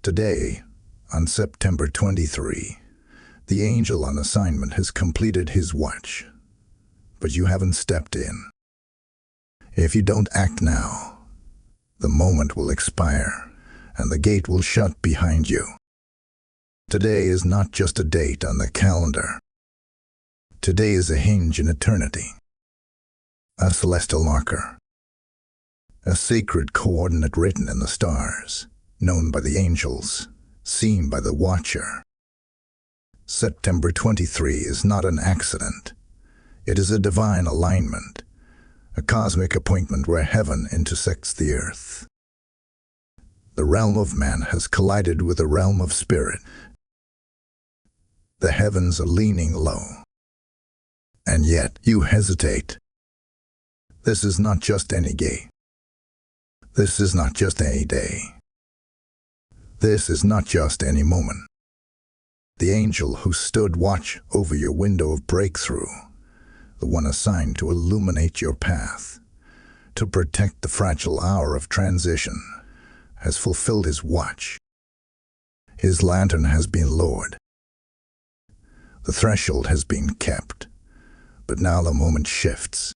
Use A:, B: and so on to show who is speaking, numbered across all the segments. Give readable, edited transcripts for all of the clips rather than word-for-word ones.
A: Today, on September 23, the angel on assignment has completed his watch, but you haven't stepped in. If you don't act now, the moment will expire and the gate will shut behind you. Today is not just a date on the calendar. Today is a hinge in eternity, a celestial marker, a sacred coordinate written in the stars, known by the angels, seen by the watcher. September 23 is not an accident. It is a divine alignment, a cosmic appointment where heaven intersects the earth. The realm of man has collided with the realm of spirit. The heavens are leaning low. And yet you hesitate. This is not just any day. This is not just any day. This is not just any moment. The angel who stood watch over your window of breakthrough, the one assigned to illuminate your path, to protect the fragile hour of transition, has fulfilled his watch. His lantern has been lowered. The threshold has been kept, but now the moment shifts.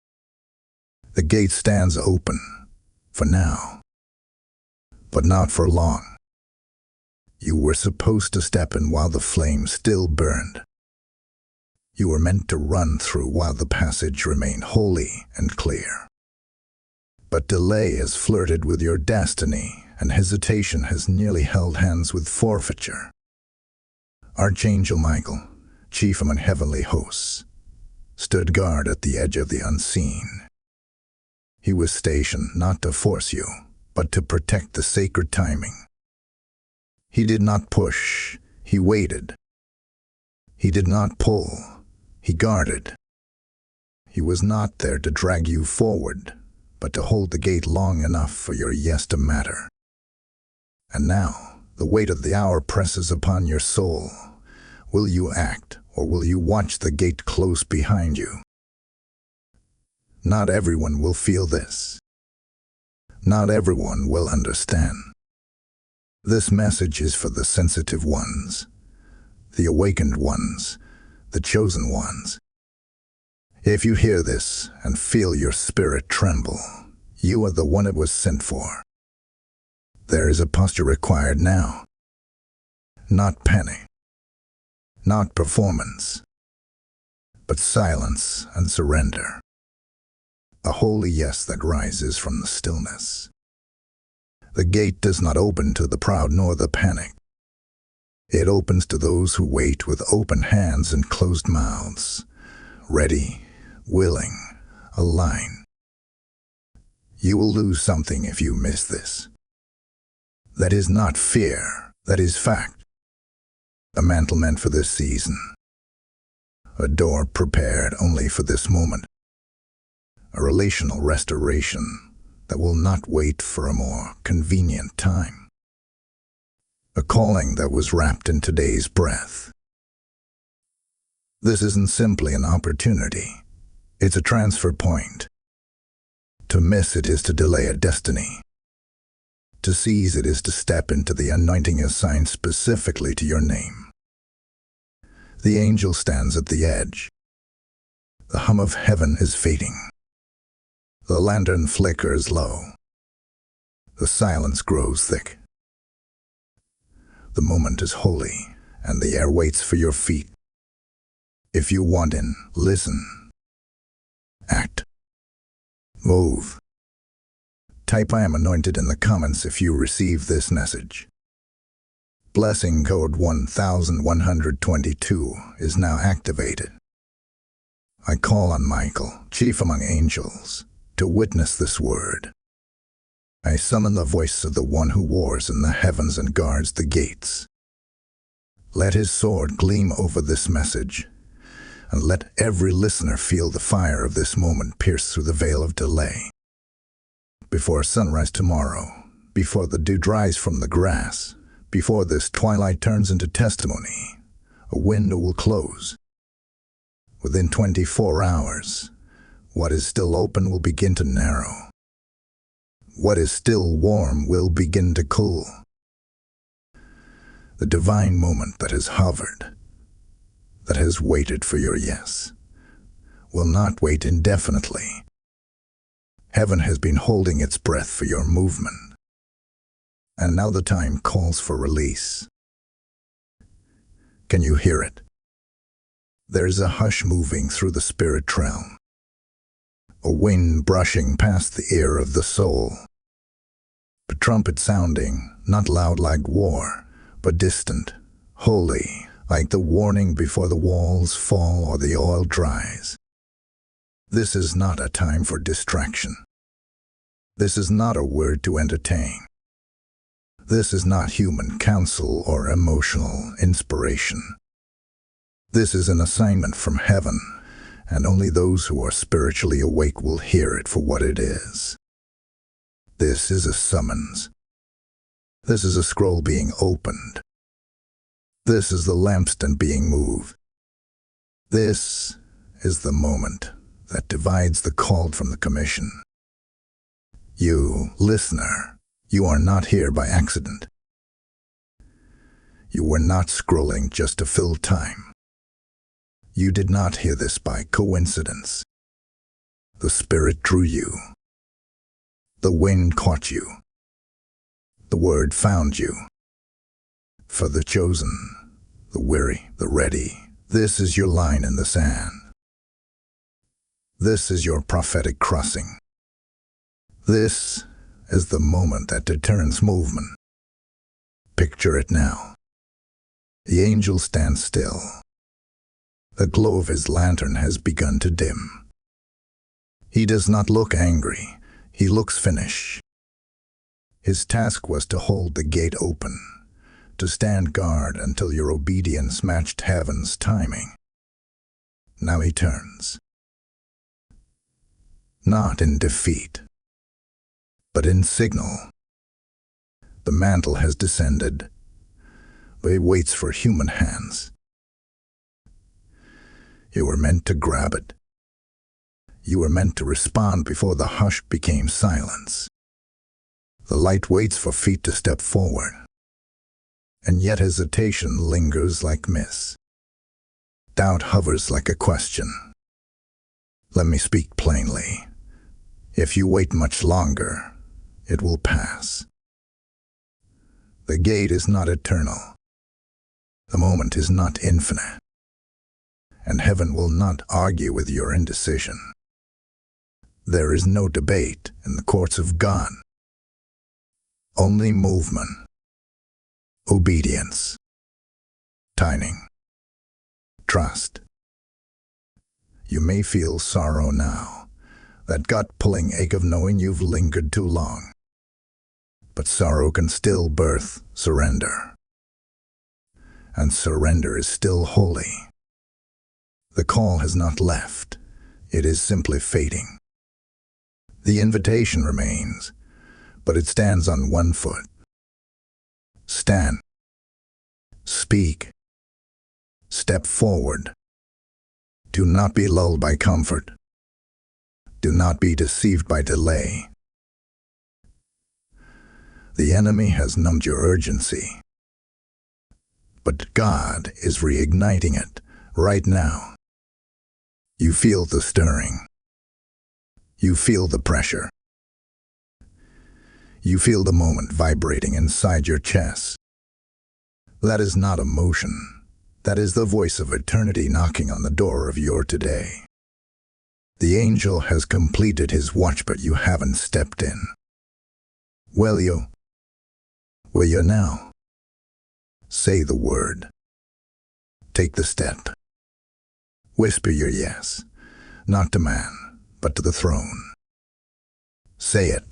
A: The gate stands open, for now, but not for long. You were supposed to step in while the flame still burned. You were meant to run through while the passage remained holy and clear. But delay has flirted with your destiny, and hesitation has nearly held hands with forfeiture. Archangel Michael, chief among heavenly hosts, stood guard at the edge of the unseen. He was stationed not to force you, but to protect the sacred timing. He did not push, he waited. He did not pull, he guarded. He was not there to drag you forward, but to hold the gate long enough for your yes to matter. And now, the weight of the hour presses upon your soul. Will you act, or will you watch the gate close behind you? Not everyone will feel this. Not everyone will understand. This message is for the sensitive ones, the awakened ones, the chosen ones. If you hear this and feel your spirit tremble, you are the one it was sent for. There is a posture required now. Not panic, not performance, but silence and surrender. A holy yes that rises from the stillness. The gate does not open to the proud nor the panic. It opens to those who wait with open hands and closed mouths, ready, willing, aligned. You will lose something if you miss this. That is not fear, that is fact. A mantle meant for this season. A door prepared only for this moment. A relational restoration that will not wait for a more convenient time. A calling that was wrapped in today's breath. This isn't simply an opportunity. It's a transfer point. To miss it is to delay a destiny. To seize it is to step into the anointing assigned specifically to your name. The angel stands at the edge. The hum of heaven is fading. The lantern flickers low. The silence grows thick. The moment is holy, and the air waits for your feet. If you want in, listen. Act. Move. Type "I am anointed" in the comments if you receive this message. Blessing code 1122 is now activated. I call on Michael, chief among angels, to witness this word. I summon the voice of the one who wars in the heavens and guards the gates. Let his sword gleam over this message, and let every listener feel the fire of this moment pierce through the veil of delay. Before sunrise tomorrow, before the dew dries from the grass, before this twilight turns into testimony, a window will close. Within 24 hours, what is still open will begin to narrow. What is still warm will begin to cool. The divine moment that has hovered, that has waited for your yes, will not wait indefinitely. Heaven has been holding its breath for your movement, and now the time calls for release. Can you hear it? There's a hush moving through the spirit realm, a wind brushing past the ear of the soul, a trumpet sounding, not loud like war, but distant, holy, like the warning before the walls fall or the oil dries. This is not a time for distraction. This is not a word to entertain. This is not human counsel or emotional inspiration. This is an assignment from heaven, and only those who are spiritually awake will hear it for what it is. This is a summons. This is a scroll being opened. This is the lampstand being moved. This is the moment that divides the called from the commission. You, listener, you are not here by accident. You were not scrolling just to fill time. You did not hear this by coincidence. The Spirit drew you. The wind caught you. The word found you. For the chosen, the weary, the ready, this is your line in the sand. This is your prophetic crossing. This is the moment that determines movement. Picture it now. The angel stands still. The glow of his lantern has begun to dim. He does not look angry. He looks finished. His task was to hold the gate open, to stand guard until your obedience matched heaven's timing. Now he turns. Not in defeat, but in signal. The mantle has descended, but it waits for human hands. You were meant to grab it. You were meant to respond before the hush became silence. The light waits for feet to step forward, and yet hesitation lingers like mist. Doubt hovers like a question. Let me speak plainly. If you wait much longer, it will pass. The gate is not eternal. The moment is not infinite. And heaven will not argue with your indecision. There is no debate in the courts of God. Only movement, obedience, timing, trust. You may feel sorrow now, that gut-pulling ache of knowing you've lingered too long. But sorrow can still birth surrender. And surrender is still holy. The call has not left. It is simply fading. The invitation remains, but it stands on one foot. Stand. Speak. Step forward. Do not be lulled by comfort. Do not be deceived by delay. The enemy has numbed your urgency, but God is reigniting it right now. You feel the stirring. You feel the pressure. You feel the moment vibrating inside your chest. That is not emotion. That is the voice of eternity knocking on the door of your today. The angel has completed his watch, but you haven't stepped in. Will you? Will you now? Say the word. Take the step. Whisper your yes, not to man, but to the throne. Say it.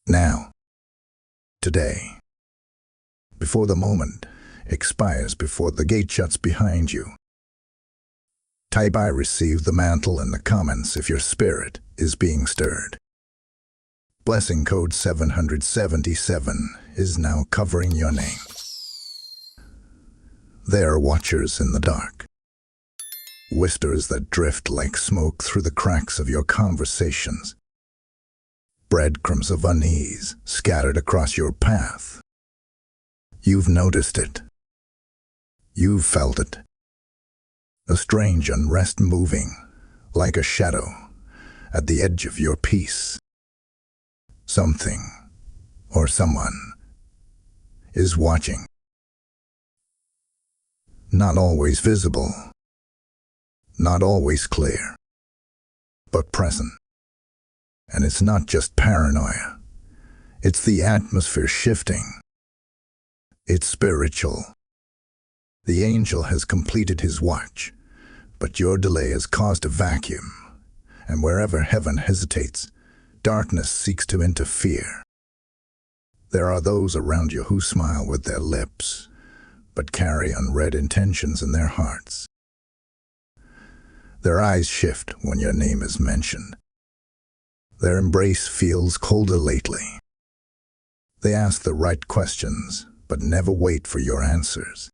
A: Now. Today. Before the moment expires, before the gate shuts behind you. Type "I receive the mantle" in the comments if your spirit is being stirred. Blessing code 777 is now covering your name. They are watchers in the dark. Whispers that drift like smoke through the cracks of your conversations. Breadcrumbs of unease scattered across your path. You've noticed it. You've felt it. A strange unrest moving, like a shadow, at the edge of your peace. Something, or someone, is watching. Not always visible, not always clear, but present. And it's not just paranoia. It's the atmosphere shifting. It's spiritual. The angel has completed his watch, but your delay has caused a vacuum. And wherever heaven hesitates, darkness seeks to interfere. There are those around you who smile with their lips, but carry unread intentions in their hearts. Their eyes shift when your name is mentioned. Their embrace feels colder lately. They ask the right questions, but never wait for your answers.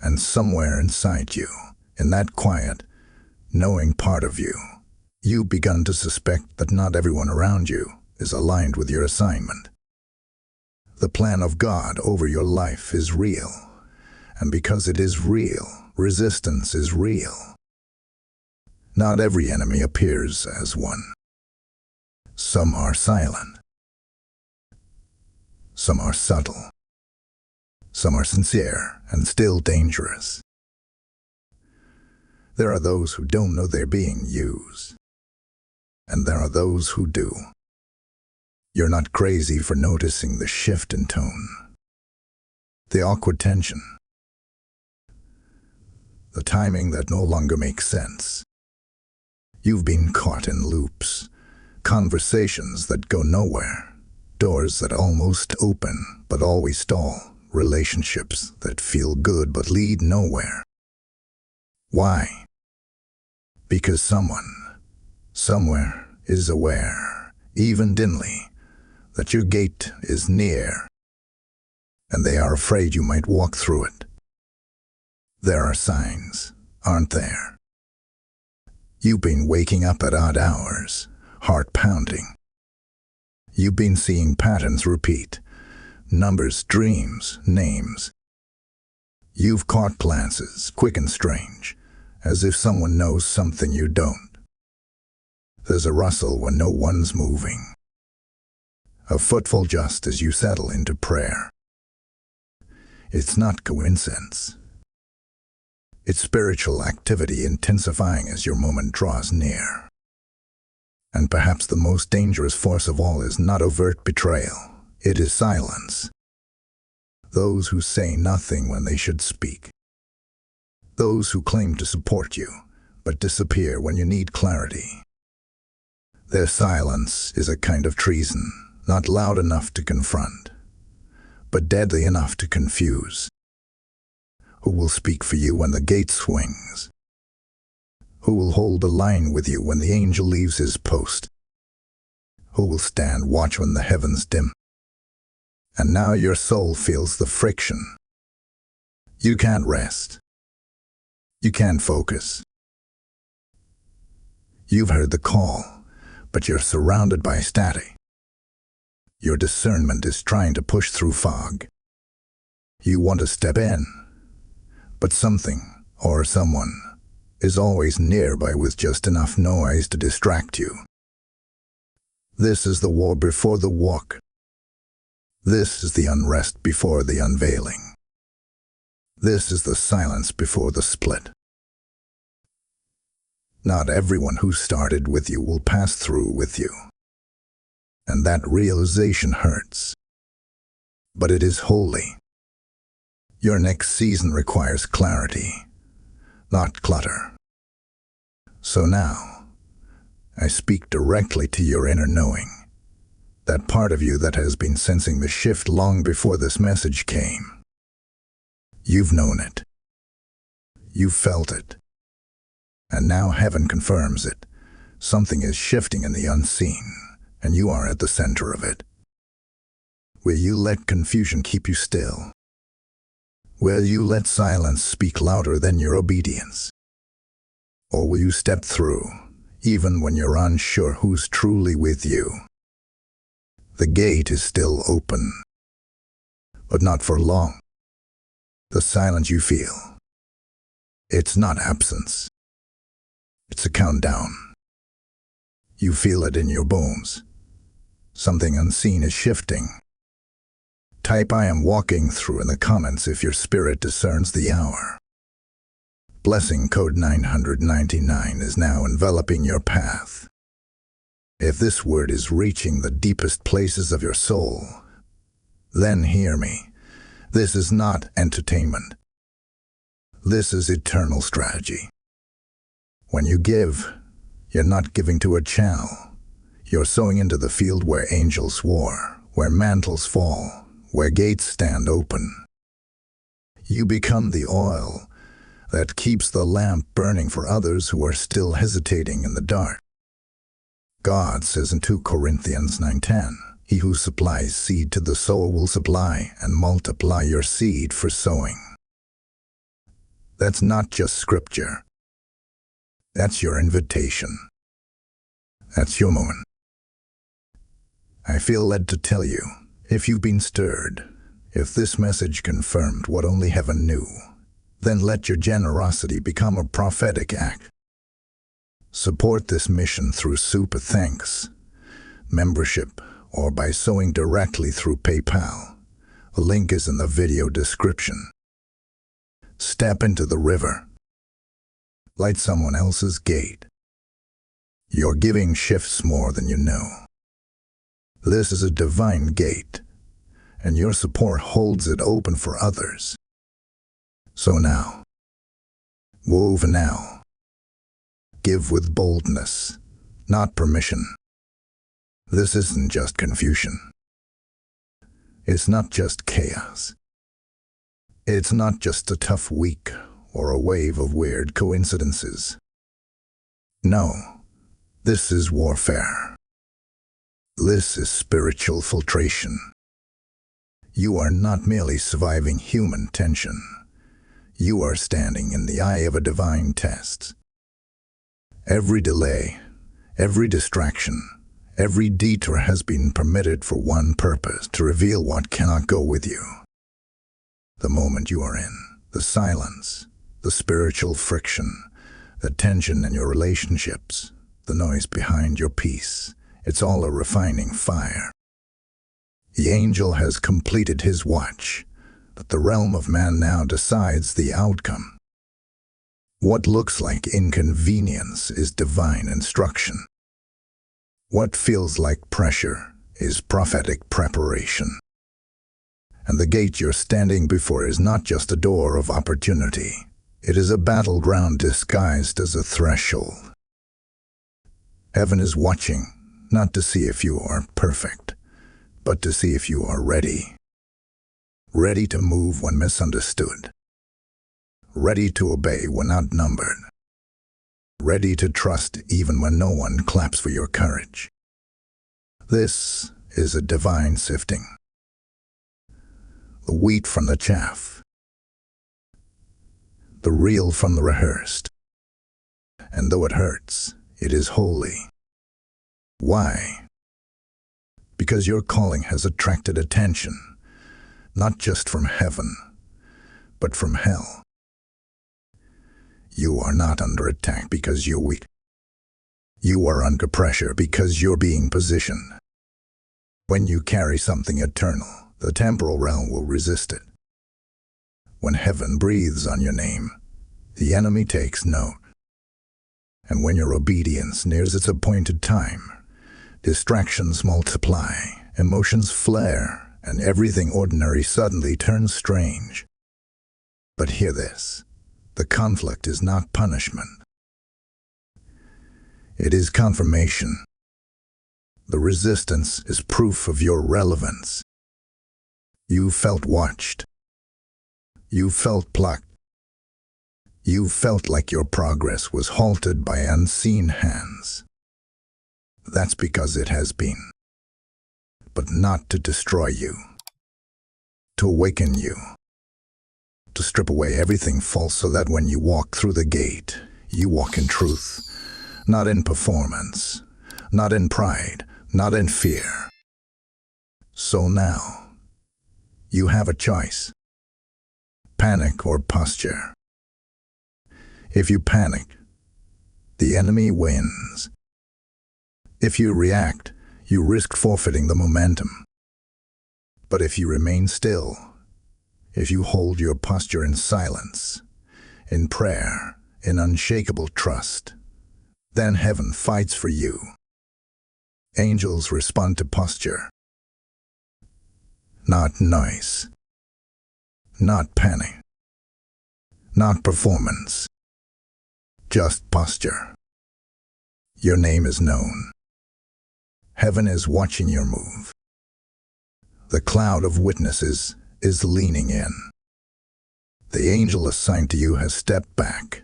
A: And somewhere inside you, in that quiet, knowing part of you, you've begun to suspect that not everyone around you is aligned with your assignment. The plan of God over your life is real, and because it is real, resistance is real. Not every enemy appears as one. Some are silent. Some are subtle. Some are sincere and still dangerous. There are those who don't know they're being used. And there are those who do. You're not crazy for noticing the shift in tone, the awkward tension, the timing that no longer makes sense. You've been caught in loops, conversations that go nowhere, doors that almost open but always stall, relationships that feel good but lead nowhere. Why? Because someone, somewhere, is aware, even dimly, that your gate is near, and they are afraid you might walk through it. There are signs, aren't there? You've been waking up at odd hours, heart pounding. You've been seeing patterns repeat, numbers, dreams, names. You've caught glances, quick and strange, as if someone knows something you don't. There's a rustle when no one's moving. A footfall just as you settle into prayer. It's not coincidence. It's spiritual activity intensifying as your moment draws near. And perhaps the most dangerous force of all is not overt betrayal. It is silence. Those who say nothing when they should speak. Those who claim to support you, but disappear when you need clarity. Their silence is a kind of treason, not loud enough to confront, but deadly enough to confuse. Who will speak for you when the gate swings? Who will hold the line with you when the angel leaves his post? Who will stand watch when the heavens dim? And now your soul feels the friction. You can't rest. You can't focus. You've heard the call, but you're surrounded by static. Your discernment is trying to push through fog. You want to step in, but something, or someone, is always nearby with just enough noise to distract you. This is the war before the walk. This is the unrest before the unveiling. This is the silence before the split. Not everyone who started with you will pass through with you. And that realization hurts. But it is holy. Your next season requires clarity, not clutter. So now, I speak directly to your inner knowing, that part of you that has been sensing the shift long before this message came. You've known it. You've felt it. And now heaven confirms it. Something is shifting in the unseen, and you are at the center of it. Will you let confusion keep you still? Will you let silence speak louder than your obedience? Or will you step through, even when you're unsure who's truly with you? The gate is still open. but not for long. The silence you feel, it's not absence. It's a countdown. You feel it in your bones. Something unseen is shifting. Type "I am walking through" in the comments if your spirit discerns the hour. Blessing code 999 is now enveloping your path. If this word is reaching the deepest places of your soul, then hear me. This is not entertainment. This is eternal strategy. When you give, you're not giving to a channel. You're sowing into the field where angels war, where mantles fall, where gates stand open. You become the oil that keeps the lamp burning for others who are still hesitating in the dark. God says in 2 Corinthians 9:10, "He who supplies seed to the sower will supply and multiply your seed for sowing." That's not just scripture. That's your invitation. That's your moment. I feel led to tell you, if you've been stirred, if this message confirmed what only heaven knew, then let your generosity become a prophetic act. Support this mission through super thanks, membership, or by sowing directly through PayPal. The link is in the video description. Step into the river. Light someone else's gate. Your giving shifts more than you know. This is a divine gate, and your support holds it open for others. So now, move now. Give with boldness, not permission. This isn't just confusion. It's not just chaos. It's not just a tough week or a wave of weird coincidences. No, this is warfare. This is spiritual filtration. You are not merely surviving human tension. You are standing in the eye of a divine test. Every delay, every distraction, every detour has been permitted for one purpose: to reveal what cannot go with you. The moment you are in, the silence, the spiritual friction, the tension in your relationships, the noise behind your peace, it's all a refining fire. The angel has completed his watch, but the realm of man now decides the outcome. What looks like inconvenience is divine instruction. What feels like pressure is prophetic preparation. And the gate you're standing before is not just a door of opportunity. It is a battleground disguised as a threshold. Heaven is watching, not to see if you are perfect, but to see if you are ready. Ready to move when misunderstood. Ready to obey when outnumbered. Ready to trust even when no one claps for your courage. This is a divine sifting. The wheat from the chaff. The real from the rehearsed. And though it hurts, it is holy. Why? Because your calling has attracted attention, not just from heaven, but from hell. You are not under attack because you're weak. You are under pressure because you're being positioned. When you carry something eternal, the temporal realm will resist it. When heaven breathes on your name, the enemy takes note. And when your obedience nears its appointed time, distractions multiply, emotions flare, and everything ordinary suddenly turns strange. But hear this. The conflict is not punishment. It is confirmation. The resistance is proof of your relevance. You felt watched. You felt plucked. You felt like your progress was halted by unseen hands. That's because it has been. But not to destroy you. To awaken you. To strip away everything false so that when you walk through the gate, you walk in truth, not in performance, not in pride, not in fear. So now, You have a choice: panic or posture. If you panic, the enemy wins. If you react, you risk forfeiting the momentum. But if you remain still, if you hold your posture in silence, in prayer, in unshakable trust, then heaven fights for you. Angels respond to posture. Not noise. Not panic. Not performance. Just posture. Your name is known. Heaven is watching your move. The cloud of witnesses is leaning in. The angel assigned to you has stepped back,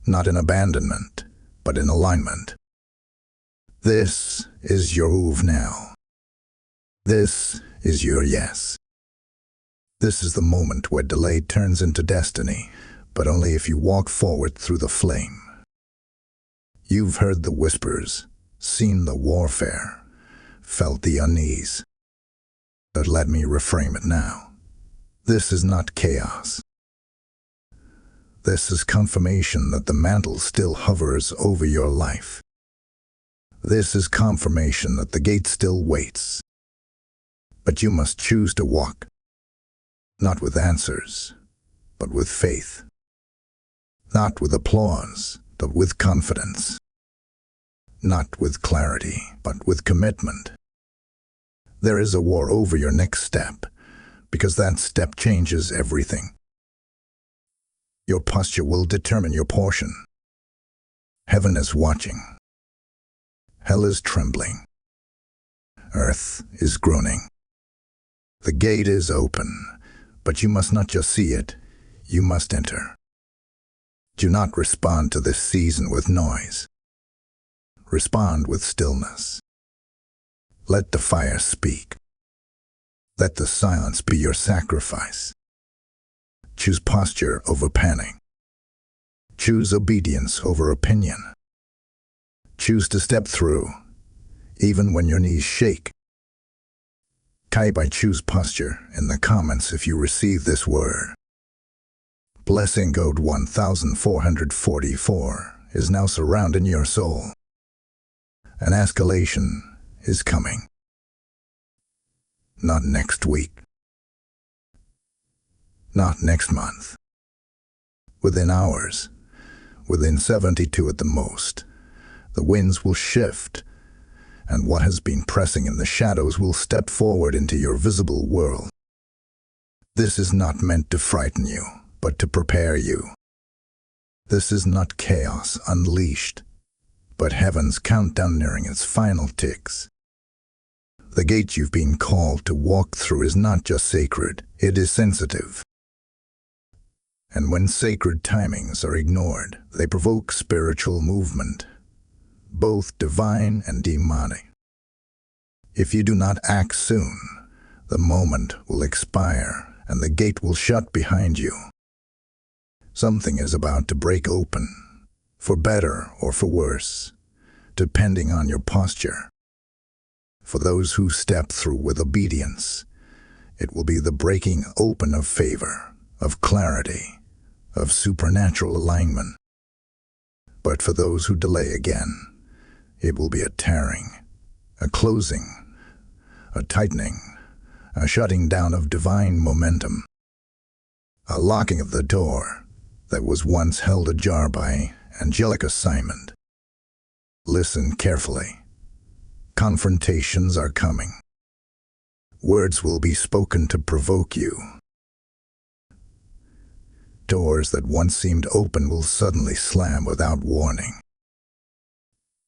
A: not in abandonment, but in alignment. This is your move now. This is your yes. This is the moment where delay turns into destiny, but only if you walk forward through the flame. You've heard the whispers, seen the warfare, felt the unease. But let me reframe it now. This is not chaos. This is confirmation that the mantle still hovers over your life. This is confirmation that the gate still waits. But you must choose to walk, not with answers, but with faith. Not with applause, but with confidence. Not with clarity, but with commitment. There is a war over your next step, because that step changes everything. Your posture will determine your portion. Heaven is watching. Hell is trembling. Earth is groaning. The gate is open, but you must not just see it, you must enter. Do not respond to this season with noise. Respond with stillness. Let the fire speak. Let the silence be your sacrifice. Choose posture over panic. Choose obedience over opinion. Choose to step through, even when your knees shake. Type "I choose posture" in the comments if you receive this word. Blessing code 1444 is now surrounding your soul. An escalation is coming. Not next week. Not next month. Within hours, within 72 at the most, the winds will shift, and what has been pressing in the shadows will step forward into your visible world. This is not meant to frighten you, but to prepare you. This is not chaos unleashed, but heaven's countdown nearing its final ticks. The gate you've been called to walk through is not just sacred, it is sensitive. And when sacred timings are ignored, they provoke spiritual movement, both divine and demonic. If you do not act soon, the moment will expire and the gate will shut behind you. Something is about to break open, for better or for worse, depending on your posture. For those who step through with obedience, it will be the breaking open of favor, of clarity, of supernatural alignment. But for those who delay again, it will be a tearing, a closing, a tightening, a shutting down of divine momentum, a locking of the door that was once held ajar by angelic assignment. Listen carefully. Confrontations are coming. Words will be spoken to provoke you. Doors that once seemed open will suddenly slam without warning.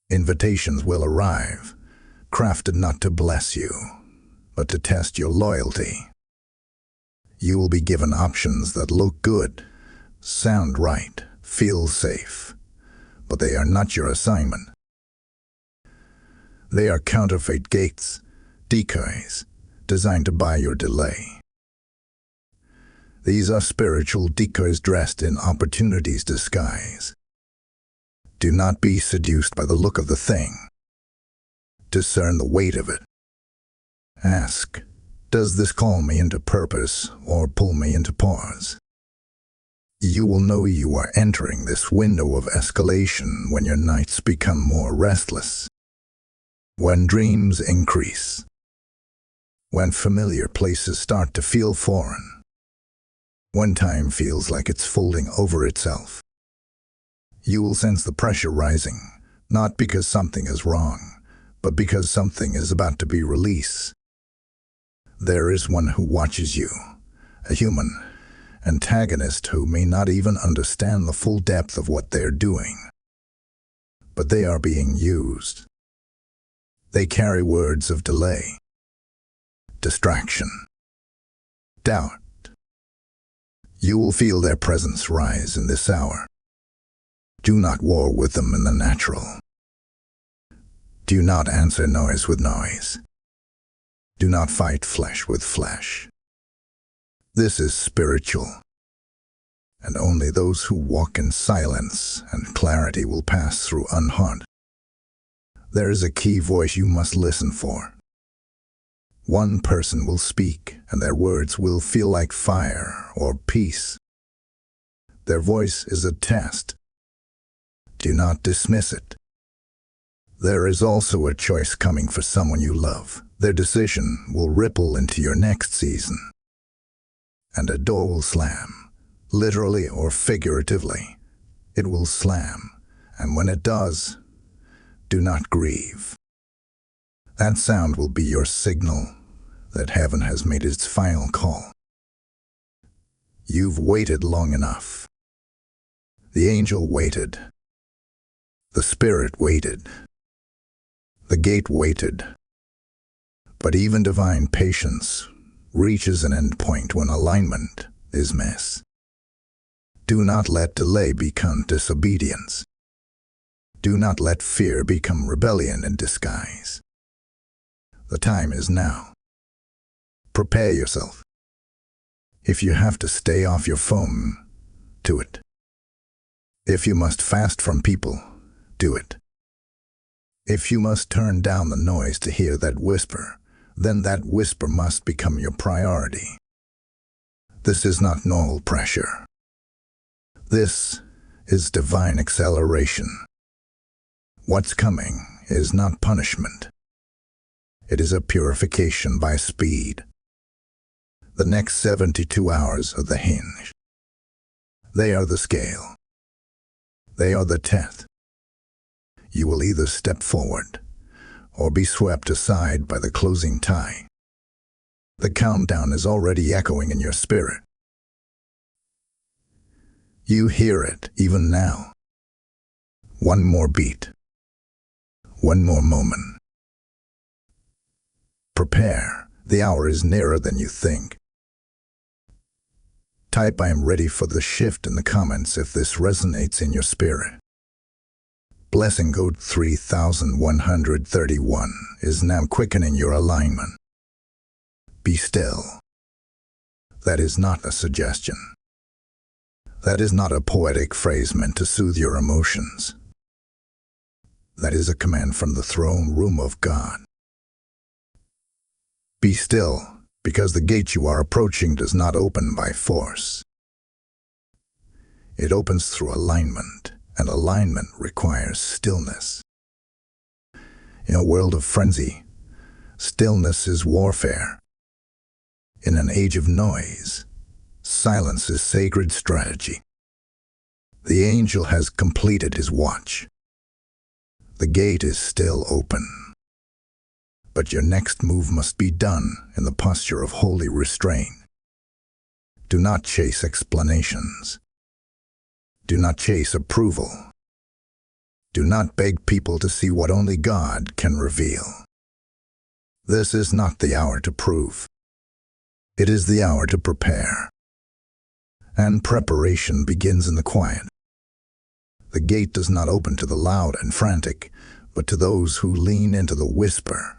A: Invitations will arrive, crafted not to bless you, but to test your loyalty. You will be given options that look good, sound right, feel safe, but they are not your assignment. They are counterfeit gates, decoys, designed to buy your delay. These are spiritual decoys dressed in opportunity's disguise. Do not be seduced by the look of the thing. Discern the weight of it. Ask, Does this call me into purpose or pull me into pause? You will know you are entering this window of escalation when your nights become more restless, when dreams increase, when familiar places start to feel foreign, when time feels like it's folding over itself. You will sense the pressure rising, not because something is wrong, but because something is about to be released. There is one who watches you, a human antagonist who may not even understand the full depth of what they're doing. But they are being used. They carry words of delay, distraction, doubt. You will feel their presence rise in this hour. Do not war with them in the natural. Do not answer noise with noise. Do not fight flesh with flesh. This is spiritual, and only those who walk in silence and clarity will pass through unharmed. There is a key voice you must listen for. One person will speak, and their words will feel like fire or peace. Their voice is a test. Do not dismiss it. There is also a choice coming for someone you love. Their decision will ripple into your next season. And a door will slam, literally or figuratively. It will slam, and when it does, do not grieve. That sound will be your signal that heaven has made its final call. You've waited long enough. The angel waited. The spirit waited. The gate waited. But even divine patience reaches an end point when alignment is missed. Do not let delay become disobedience. Do not let fear become rebellion in disguise. The time is now. Prepare yourself. If you have to stay off your phone, do it. If you must fast from people, do it. If you must turn down the noise to hear that whisper, then that whisper must become your priority. This is not null pressure. This is divine acceleration. What's coming is not punishment. It is a purification by speed. The next 72 hours are the hinge. They are the scale. They are the test. You will either step forward or be swept aside by the closing tie. The countdown is already echoing in your spirit. You hear it even now. One more beat. One more moment. Prepare. The hour is nearer than you think. Type "I am ready for the shift" in the comments if this resonates in your spirit. Blessing code 3131 is now quickening your alignment. Be still. That is not a suggestion. That is not a poetic phrase meant to soothe your emotions. That is a command from the throne room of God. Be still, because the gate you are approaching does not open by force. It opens through alignment. And alignment requires stillness. In a world of frenzy, stillness is warfare. In an age of noise, silence is sacred strategy. The angel has completed his watch. The gate is still open. But your next move must be done in the posture of holy restraint. Do not chase explanations. Do not chase approval. Do not beg people to see what only God can reveal. This is not the hour to prove. It is the hour to prepare. And preparation begins in the quiet. The gate does not open to the loud and frantic, but to those who lean into the whisper.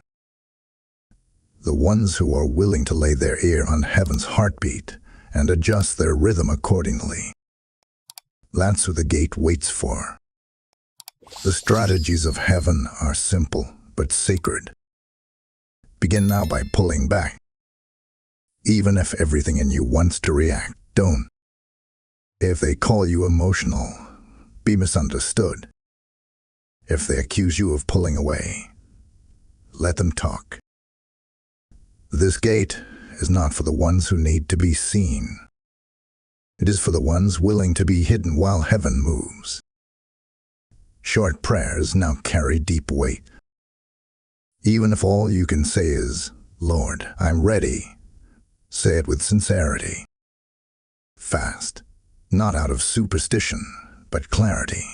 A: The ones who are willing to lay their ear on heaven's heartbeat and adjust their rhythm accordingly. That's who the gate waits for. The strategies of heaven are simple but sacred. Begin now by pulling back. Even if everything in you wants to react, don't. If they call you emotional, be misunderstood. If they accuse you of pulling away, let them talk. This gate is not for the ones who need to be seen. It is for the ones willing to be hidden while heaven moves. Short prayers now carry deep weight. Even if all you can say is, "Lord, I'm ready," say it with sincerity. Fast, not out of superstition, but clarity.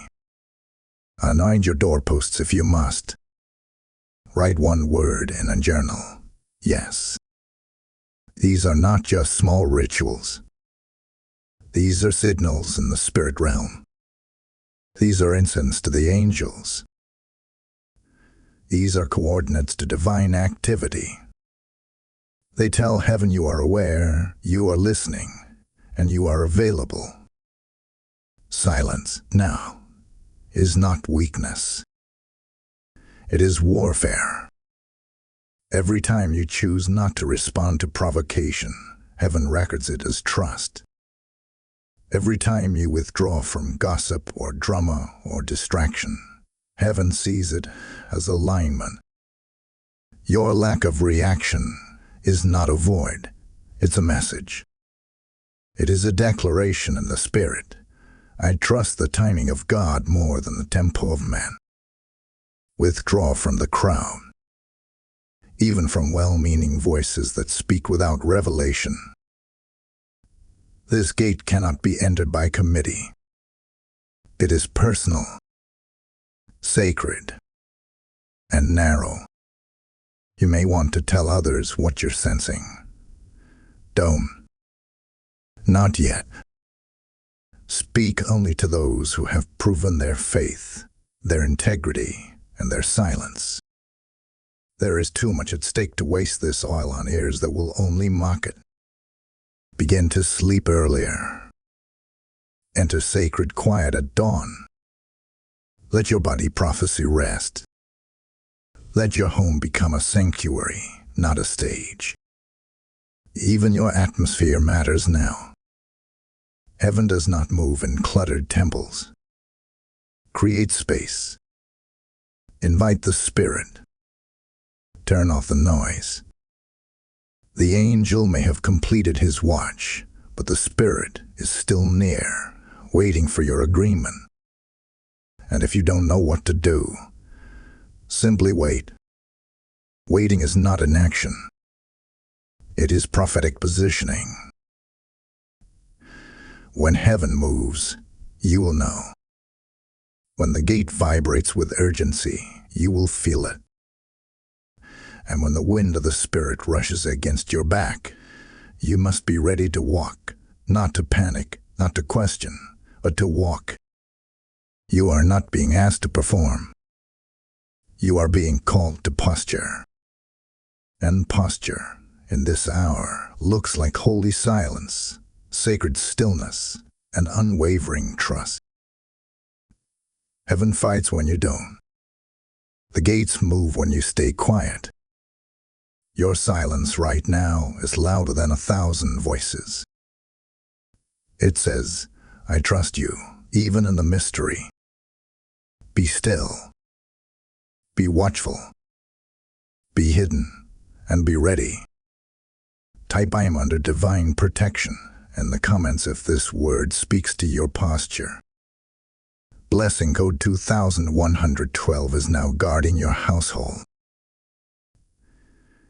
A: Anoint your doorposts if you must. Write one word in a journal, yes. These are not just small rituals. These are signals in the spirit realm. These are incense to the angels. These are coordinates to divine activity. They tell heaven you are aware, you are listening, and you are available. Silence, now, is not weakness. It is warfare. Every time you choose not to respond to provocation, heaven records it as trust. Every time you withdraw from gossip or drama or distraction, heaven sees it as alignment. Your lack of reaction is not a void, it's a message. It is a declaration in the spirit. I trust the timing of God more than the tempo of man. Withdraw from the crowd, even from well-meaning voices that speak without revelation. This gate cannot be entered by committee. It is personal, sacred, and narrow. You may want to tell others what you're sensing. Don't. Not yet. Speak only to those who have proven their faith, their integrity, and their silence. There is too much at stake to waste this oil on ears that will only mock it. Begin to sleep earlier. Enter sacred quiet at dawn. Let your body prophecy rest. Let your home become a sanctuary, not a stage. Even your atmosphere matters now. Heaven does not move in cluttered temples. Create space. Invite the Spirit. Turn off the noise. The angel may have completed his watch, but the Spirit is still near, waiting for your agreement. And if you don't know what to do, simply wait. Waiting is not inaction. It is prophetic positioning. When heaven moves, you will know. When the gate vibrates with urgency, you will feel it. And when the wind of the Spirit rushes against your back, you must be ready to walk, not to panic, not to question, but to walk. You are not being asked to perform. You are being called to posture. And posture, in this hour, looks like holy silence, sacred stillness, and unwavering trust. Heaven fights when you don't. The gates move when you stay quiet. Your silence right now is louder than 1,000 voices. It says, I trust you, even in the mystery. Be still. Be watchful. Be hidden, and be ready. Type I am under divine protection in the comments if this word speaks to your posture. Blessing code 2112 is now guarding your household.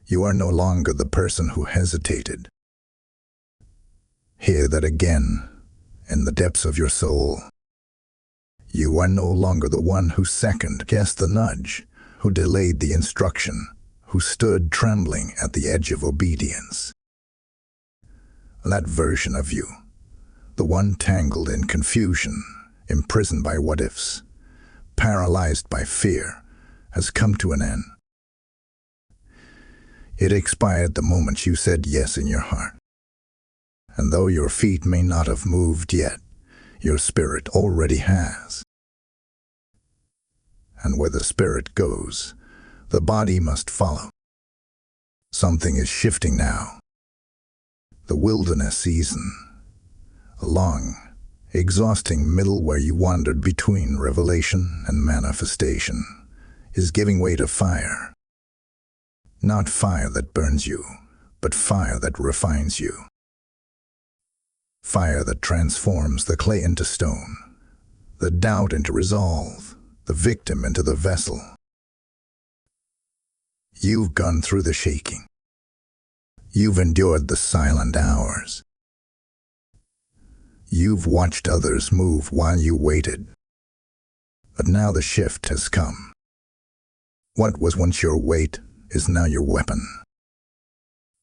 A: You are no longer the person who hesitated. Hear that again, in the depths of your soul. You are no longer the one who second-guessed the nudge, who delayed the instruction, who stood trembling at the edge of obedience. That version of you, the one tangled in confusion, imprisoned by what-ifs, paralyzed by fear, has come to an end. It expired the moment you said yes in your heart. And though your feet may not have moved yet, your spirit already has. And where the spirit goes, the body must follow. Something is shifting now. The wilderness season, a long, exhausting middle where you wandered between revelation and manifestation, is giving way to fire. Not fire that burns you, but fire that refines you. Fire that transforms the clay into stone, the doubt into resolve, the victim into the vessel. You've gone through the shaking. You've endured the silent hours. You've watched others move while you waited. But now the shift has come. What was once your weight is now your weapon.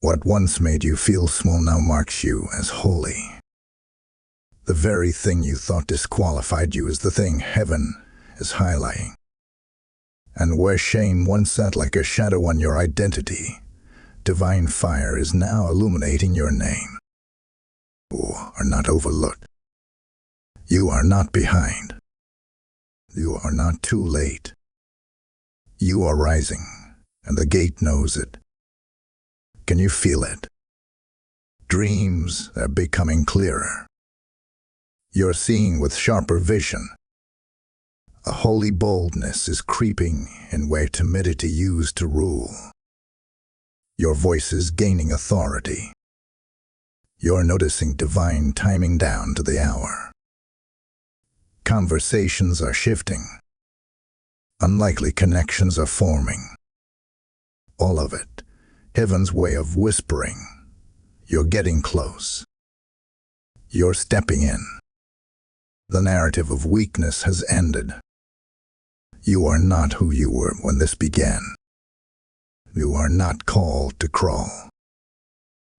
A: What once made you feel small now marks you as holy. The very thing you thought disqualified you is the thing heaven is highlighting. And where shame once sat like a shadow on your identity, divine fire is now illuminating your name. You are not overlooked. You are not behind. You are not too late. You are rising, and the gate knows it. Can you feel it? Dreams are becoming clearer. You're seeing with sharper vision. A holy boldness is creeping in where timidity used to rule. Your voice is gaining authority. You're noticing divine timing down to the hour. Conversations are shifting. Unlikely connections are forming. All of it, heaven's way of whispering. You're getting close. You're stepping in. The narrative of weakness has ended. You are not who you were when this began. You are not called to crawl.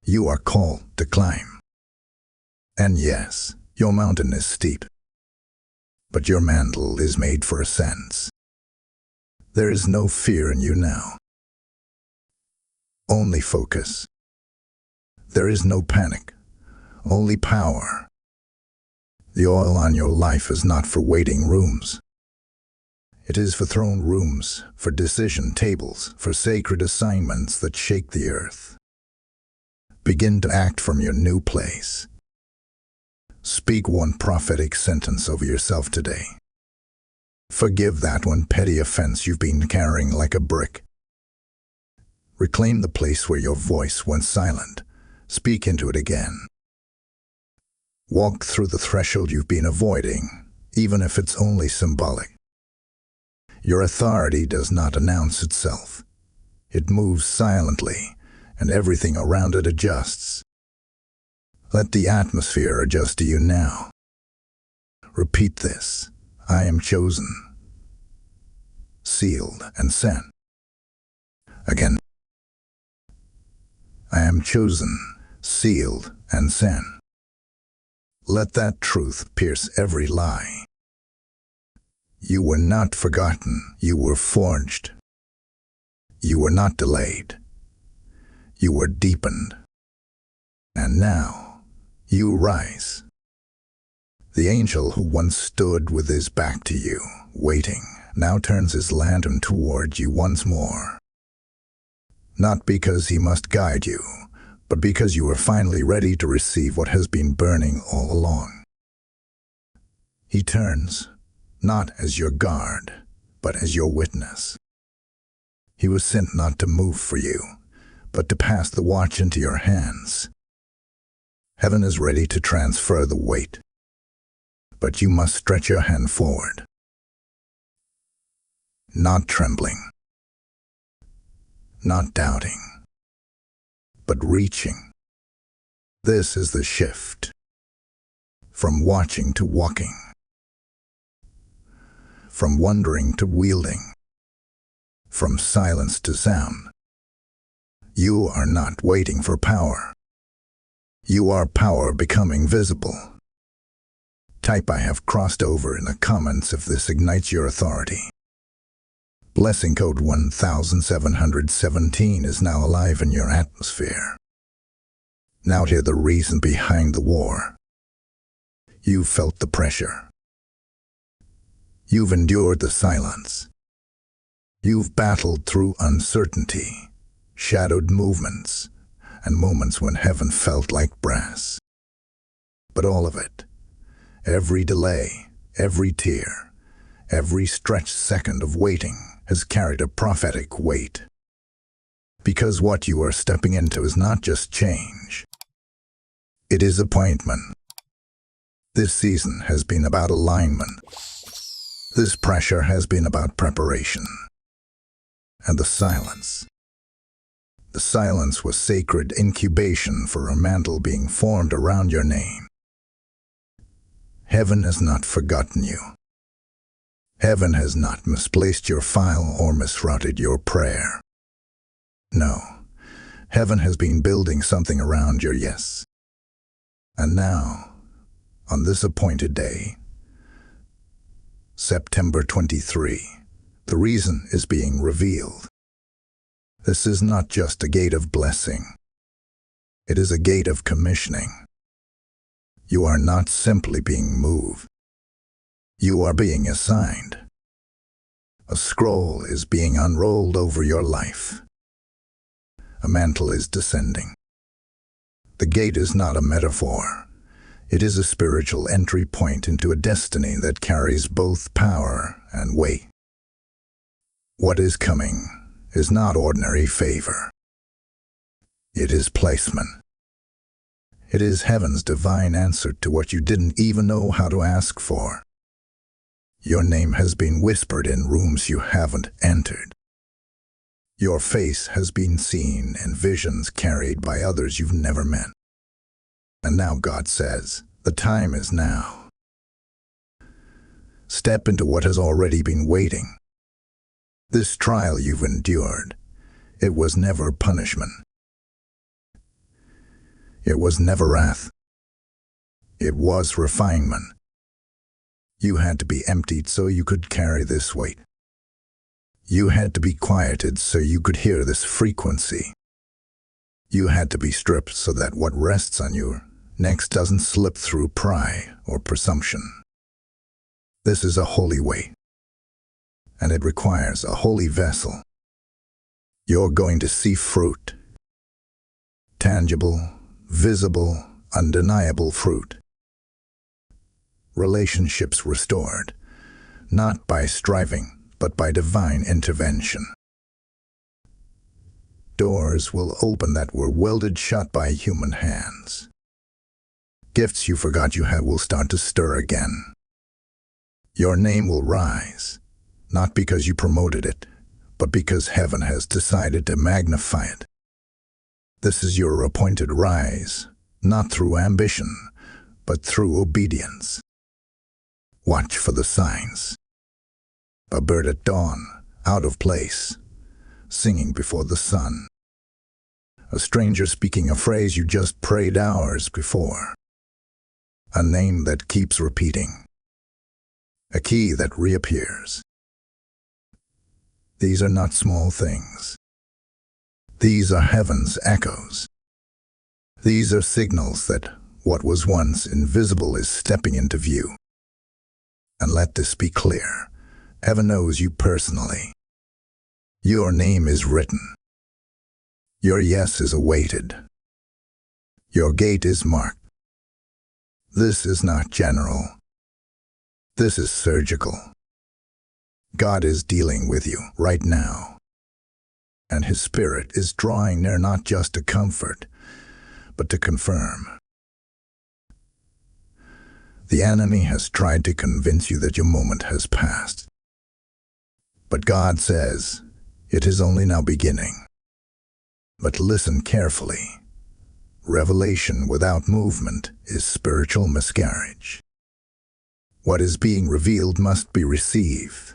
A: You are called to climb. And yes, your mountain is steep. But your mantle is made for ascents. There is no fear in you now. Only focus. There is no panic, only power. The oil on your life is not for waiting rooms. It is for throne rooms, for decision tables, for sacred assignments that shake the earth. Begin to act from your new place. Speak one prophetic sentence over yourself today. Forgive that one petty offense you've been carrying like a brick. Reclaim the place where your voice went silent. Speak into it again. Walk through the threshold you've been avoiding, even if it's only symbolic. Your authority does not announce itself. It moves silently, and everything around it adjusts. Let the atmosphere adjust to you now. Repeat this. I am chosen, sealed, and sent. Again. I am chosen, sealed, and sent. Let that truth pierce every lie. You were not forgotten, you were forged. You were not delayed. You were deepened. And now, you rise. The angel who once stood with his back to you, waiting, now turns his lantern toward you once more. Not because he must guide you, but because you are finally ready to receive what has been burning all along. He turns, not as your guard, but as your witness. He was sent not to move for you, but to pass the watch into your hands. Heaven is ready to transfer the weight, but you must stretch your hand forward. Not trembling, not doubting, but reaching. This is the shift. From watching to walking. From wondering to wielding. From silence to sound. You are not waiting for power. You are power becoming visible. Type I have crossed over in the comments if this ignites your authority. Blessing code 1717 is now alive in your atmosphere. Now hear the reason behind the war. You've felt the pressure. You've endured the silence. You've battled through uncertainty, shadowed movements, and moments when heaven felt like brass. But all of it, every delay, every tear, every stretched second of waiting has carried a prophetic weight. Because what you are stepping into is not just change. It is appointment. This season has been about alignment. This pressure has been about preparation. And the silence. The silence was sacred incubation for a mantle being formed around your name. Heaven has not forgotten you. Heaven has not misplaced your file or misrouted your prayer. No, heaven has been building something around your yes. And now, on this appointed day, September 23, the reason is being revealed. This is not just a gate of blessing. It is a gate of commissioning. You are not simply being moved. You are being assigned. A scroll is being unrolled over your life. A mantle is descending. The gate is not a metaphor. It is a spiritual entry point into a destiny that carries both power and weight. What is coming is not ordinary favor. It is placement. It is heaven's divine answer to what you didn't even know how to ask for. Your name has been whispered in rooms you haven't entered. Your face has been seen in visions carried by others you've never met. And now God says, the time is now. Step into what has already been waiting. This trial you've endured, it was never punishment. It was never wrath. It was refinement. You had to be emptied so you could carry this weight. You had to be quieted so you could hear this frequency. You had to be stripped so that what rests on you next doesn't slip through pride or presumption. This is a holy weight, and it requires a holy vessel. You're going to see fruit. Tangible, visible, undeniable fruit. Relationships restored, not by striving, but by divine intervention. Doors will open that were welded shut by human hands. Gifts you forgot you had will start to stir again. Your name will rise, not because you promoted it, but because heaven has decided to magnify it. This is your appointed rise, not through ambition, but through obedience. Watch for the signs. A bird at dawn, out of place, singing before the sun. A stranger speaking a phrase you just prayed hours before. A name that keeps repeating. A key that reappears. These are not small things. These are heaven's echoes. These are signals that what was once invisible is stepping into view. And let this be clear. Heaven knows you personally. Your name is written. Your yes is awaited. Your gate is marked. This is not general. This is surgical. God is dealing with you right now. And His Spirit is drawing near not just to comfort, but to confirm. The enemy has tried to convince you that your moment has passed. But God says, it is only now beginning. But listen carefully. Revelation without movement is spiritual miscarriage. What is being revealed must be received.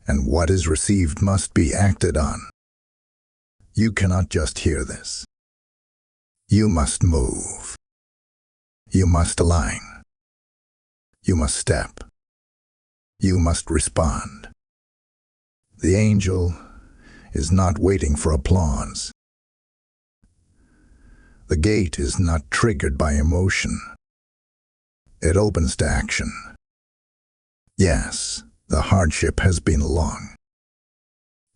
A: And what is received must be acted on. You cannot just hear this. You must move. You must align. You must step. You must respond. The angel is not waiting for applause. The gate is not triggered by emotion. It opens to action. Yes, the hardship has been long,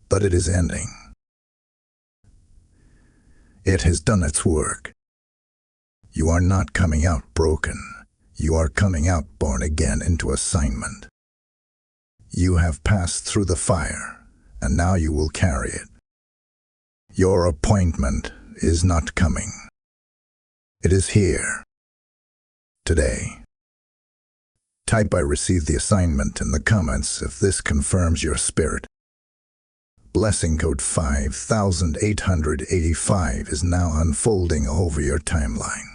A: but it is ending. It has done its work. You are not coming out broken. You are coming out born again into assignment. You have passed through the fire, and now you will carry it. Your appointment is not coming. It is here. Today. Type "I received the assignment" in the comments if this confirms your spirit. Blessing code 5885 is now unfolding over your timeline.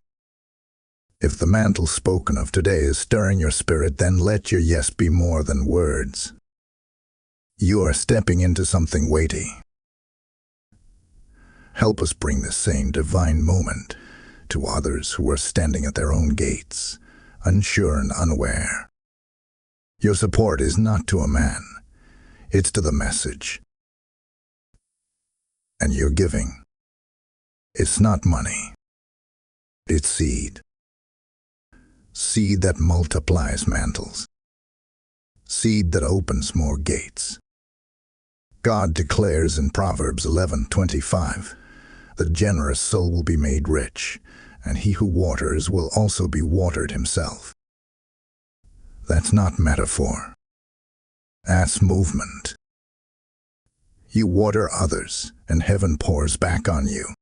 A: If the mantle spoken of today is stirring your spirit, then let your yes be more than words. You are stepping into something weighty. Help us bring this same divine moment to others who are standing at their own gates, unsure and unaware. Your support is not to a man, it's to the message. And your giving, it's not money, it's seed. Seed that multiplies mantles. Seed that opens more gates. God declares in Proverbs 11:25, "The generous soul will be made rich, and he who waters will also be watered himself." That's not metaphor. That's movement. You water others, and heaven pours back on you.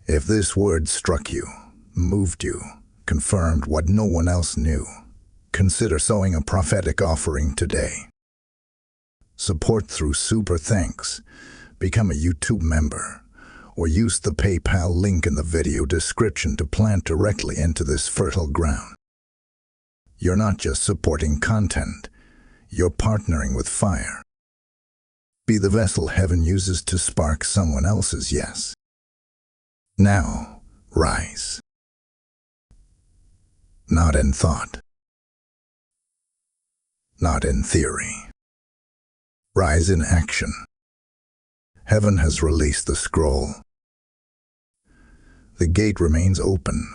A: If this word struck you, moved you, confirmed what no one else knew, consider sowing a prophetic offering today. Support through Super Thanks, become a YouTube member, or use the PayPal link in the video description to plant directly into this fertile ground. You're not just supporting content, you're partnering with fire. Be the vessel heaven uses to spark someone else's yes. Now, rise. Not in thought. Not in theory. Rise in action. Heaven has released the scroll. The gate remains open,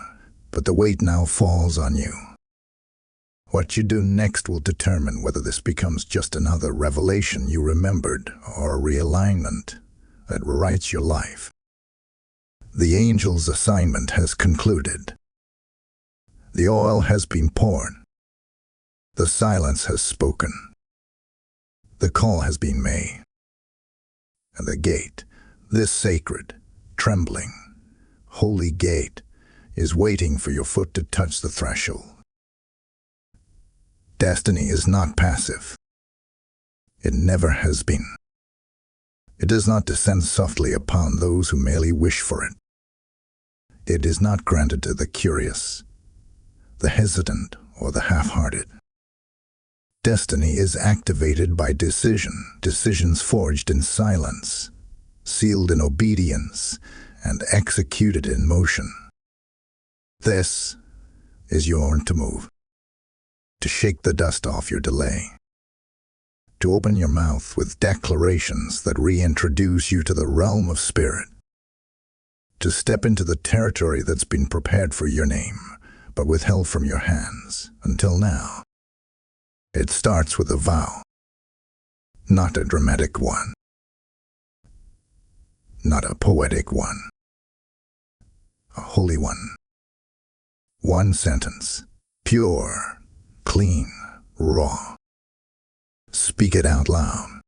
A: but the weight now falls on you. What you do next will determine whether this becomes just another revelation you remembered or a realignment that rewrites your life. The angel's assignment has concluded. The oil has been poured. The silence has spoken. The call has been made. And the gate, this sacred, trembling, holy gate, is waiting for your foot to touch the threshold. Destiny is not passive. It never has been. It does not descend softly upon those who merely wish for it. It is not granted to the curious, the hesitant, or the half-hearted. Destiny is activated by decisions forged in silence, sealed in obedience, and executed in motion. This is your to move, to shake the dust off your delay, to open your mouth with declarations that reintroduce you to the realm of spirit, to step into the territory that's been prepared for your name, but withheld from your hands until now. It starts with a vow, not a dramatic one, not a poetic one, a holy one. One sentence, pure, clean, raw. Speak it out loud.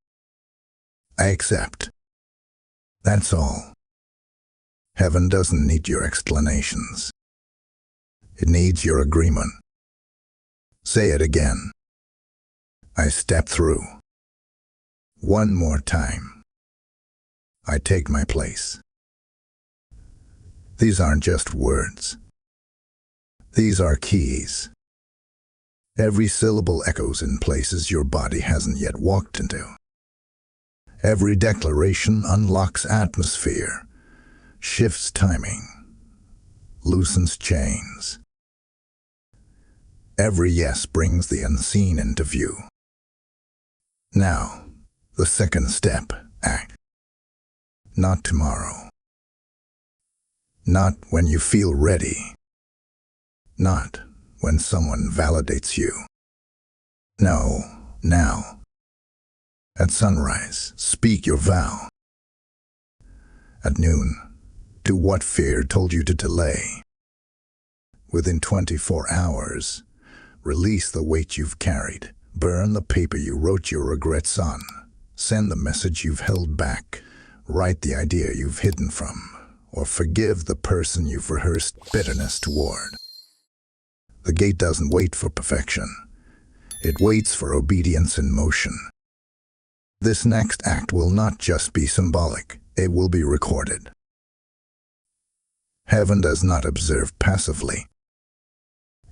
A: I accept. That's all. Heaven doesn't need your explanations. It needs your agreement. Say it again. I step through. One more time. I take my place. These aren't just words. These are keys. Every syllable echoes in places your body hasn't yet walked into. Every declaration unlocks atmosphere, shifts timing, loosens chains. Every yes brings the unseen into view. Now, the second step, act. Not tomorrow. Not when you feel ready. Not when someone validates you. No, now. At sunrise, speak your vow. At noon, Do what fear told you to delay. Within 24 hours, release the weight you've carried. Burn the paper you wrote your regrets on. Send the message you've held back. Write the idea you've hidden from. Or forgive the person you've rehearsed bitterness toward. The gate doesn't wait for perfection. It waits for obedience in motion. This next act will not just be symbolic, it will be recorded. Heaven does not observe passively.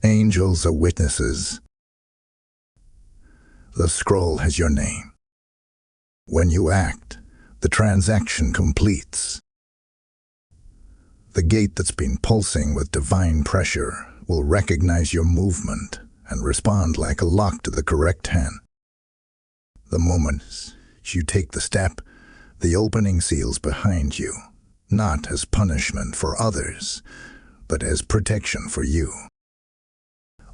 A: Angels are witnesses. The scroll has your name. When you act, the transaction completes. The gate that's been pulsing with divine pressure will recognize your movement and respond like a lock to the correct hand. The moment you take the step, the opening seals behind you, not as punishment for others, but as protection for you.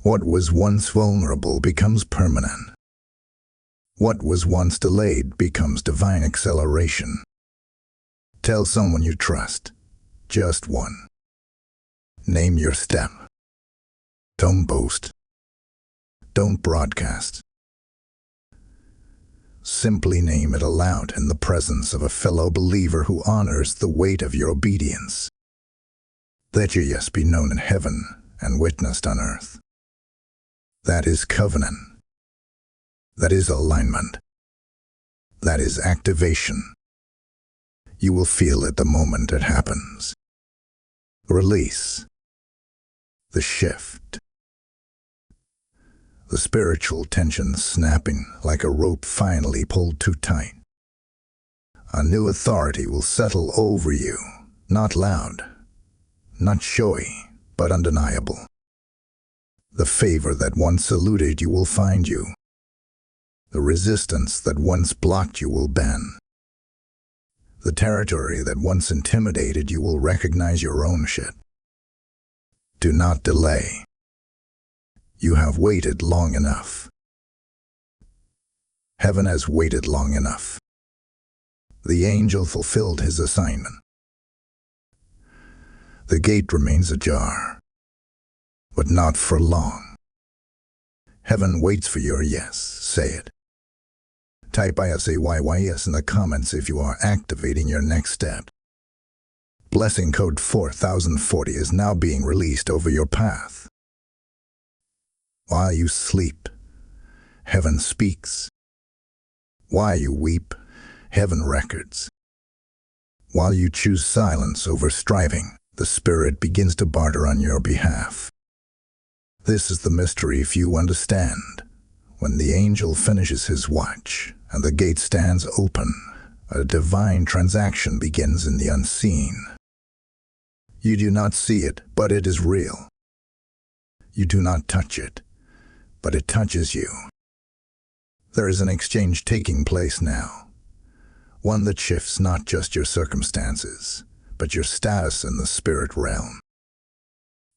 A: What was once vulnerable becomes permanent. What was once delayed becomes divine acceleration. Tell someone you trust, just one. Name your step. Don't boast. Don't broadcast. Simply name it aloud in the presence of a fellow believer who honors the weight of your obedience. Let your yes be known in heaven and witnessed on earth. That is covenant. That is alignment. That is activation. You will feel it the moment it happens. Release. The shift. The spiritual tension snapping like a rope finally pulled too tight. A new authority will settle over you, not loud, not showy, but undeniable. The favor that once eluded you will find you. The resistance that once blocked you will bend. The territory that once intimidated you will recognize your own shit. Do not delay. You have waited long enough. Heaven has waited long enough. The angel fulfilled his assignment. The gate remains ajar, but not for long. Heaven waits for your yes. Say it. Type ISAYYS in the comments if you are activating your next step. Blessing code 4040 is now being released over your path. While you sleep, heaven speaks. While you weep, heaven records. While you choose silence over striving, the Spirit begins to barter on your behalf. This is the mystery few understand. When the angel finishes his watch and the gate stands open, a divine transaction begins in the unseen. You do not see it, but it is real. You do not touch it, but it touches you. There is an exchange taking place now, one that shifts not just your circumstances, but your status in the spirit realm.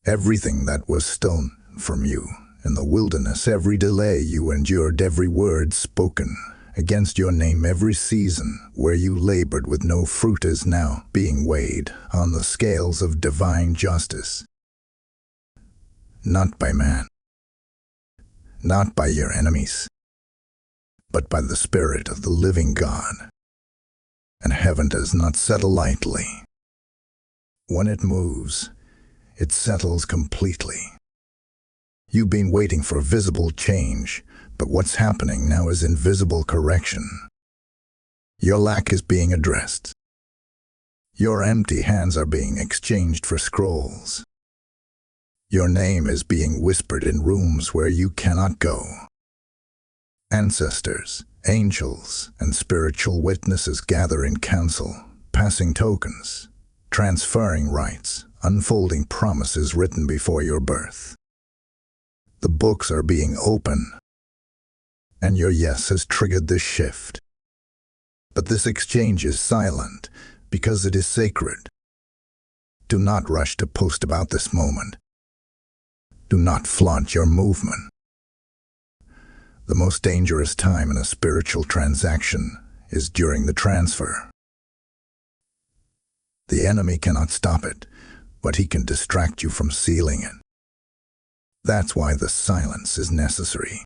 A: Everything that was stolen from you in the wilderness, every delay you endured, every word spoken against your name, every season where you labored with no fruit is now being weighed on the scales of divine justice. Not by man, not by your enemies, but by the Spirit of the living God. And heaven does not settle lightly. When it moves, it settles completely. You've been waiting for visible change, but what's happening now is invisible correction. Your lack is being addressed. Your empty hands are being exchanged for scrolls. Your name is being whispered in rooms where you cannot go. Ancestors, angels, and spiritual witnesses gather in council, passing tokens, transferring rights, unfolding promises written before your birth. The books are being opened, and your yes has triggered this shift. But this exchange is silent because it is sacred. Do not rush to post about this moment. Do not flaunt your movement. The most dangerous time in a spiritual transaction is during the transfer. The enemy cannot stop it, but he can distract you from sealing it. That's why the silence is necessary.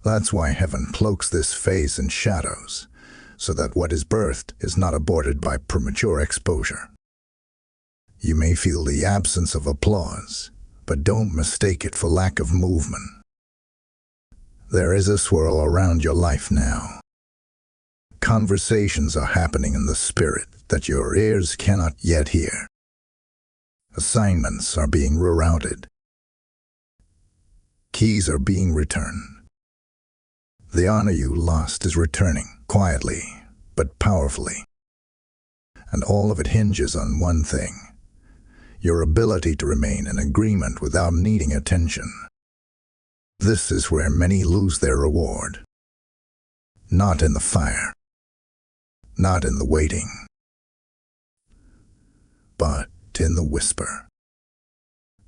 A: That's why heaven cloaks this phase in shadows, so that what is birthed is not aborted by premature exposure. You may feel the absence of applause, but don't mistake it for lack of movement. There is a swirl around your life now. Conversations are happening in the spirit that your ears cannot yet hear. Assignments are being rerouted. Keys are being returned. The honor you lost is returning, quietly, but powerfully. And all of it hinges on one thing: your ability to remain in agreement without needing attention. This is where many lose their reward. Not in the fire, not in the waiting, but in the whisper.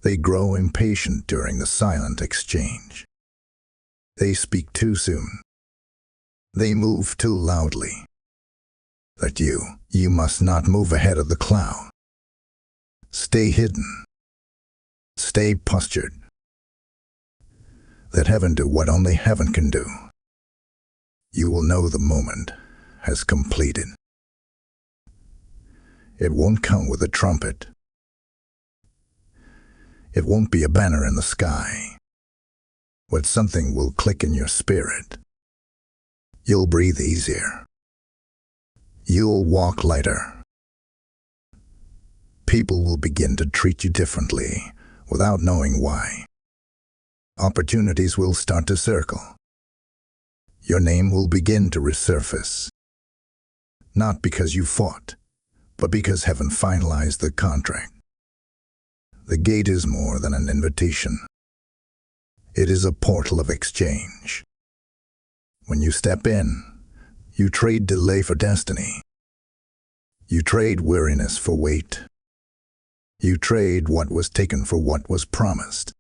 A: They grow impatient during the silent exchange. They speak too soon. They move too loudly. That you must not move ahead of the cloud. Stay hidden. Stay postured. Let heaven do what only heaven can do. You will know the moment has completed. It won't come with a trumpet. It won't be a banner in the sky. But something will click in your spirit. You'll breathe easier. You'll walk lighter. People will begin to treat you differently without knowing why. Opportunities will start to circle. Your name will begin to resurface. Not because you fought, but because heaven finalized the contract. The gate is more than an invitation. It is a portal of exchange. When you step in, you trade delay for destiny. You trade weariness for weight. You trade what was taken for what was promised.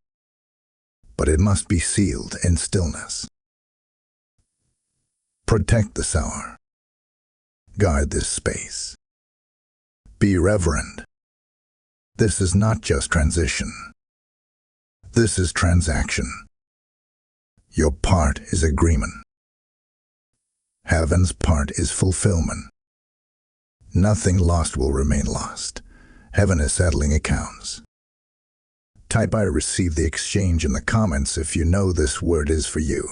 A: But it must be sealed in stillness. Protect this hour. Guard this space. Be reverent. This is not just transition. This is transaction. Your part is agreement. Heaven's part is fulfillment. Nothing lost will remain lost. Heaven is settling accounts. Type "I receive the exchange" in the comments if you know this word is for you.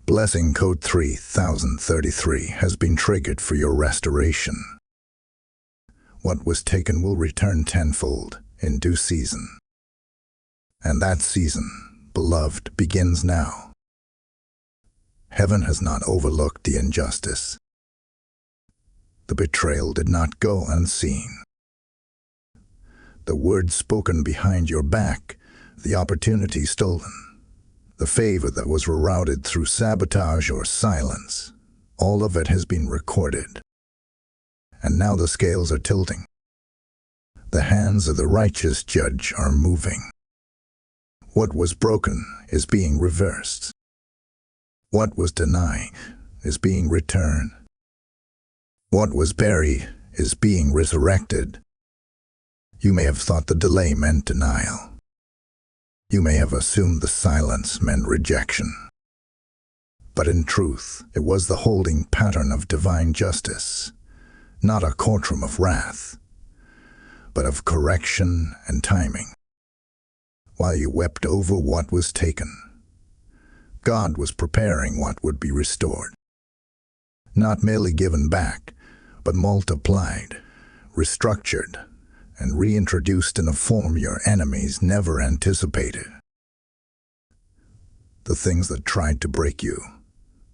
A: Blessing code 3033 has been triggered for your restoration. What was taken will return tenfold in due season. And that season, beloved, begins now. Heaven has not overlooked the injustice. The betrayal did not go unseen. The words spoken behind your back, the opportunity stolen, the favor that was rerouted through sabotage or silence, all of it has been recorded. And now the scales are tilting. The hands of the righteous judge are moving. What was broken is being reversed. What was denied is being returned. What was buried is being resurrected. You may have thought the delay meant denial. You may have assumed the silence meant rejection. But in truth, it was the holding pattern of divine justice, not a courtroom of wrath, but of correction and timing. While you wept over what was taken, God was preparing what would be restored. Not merely given back, but multiplied, restructured, and reintroduced in a form your enemies never anticipated. The things that tried to break you,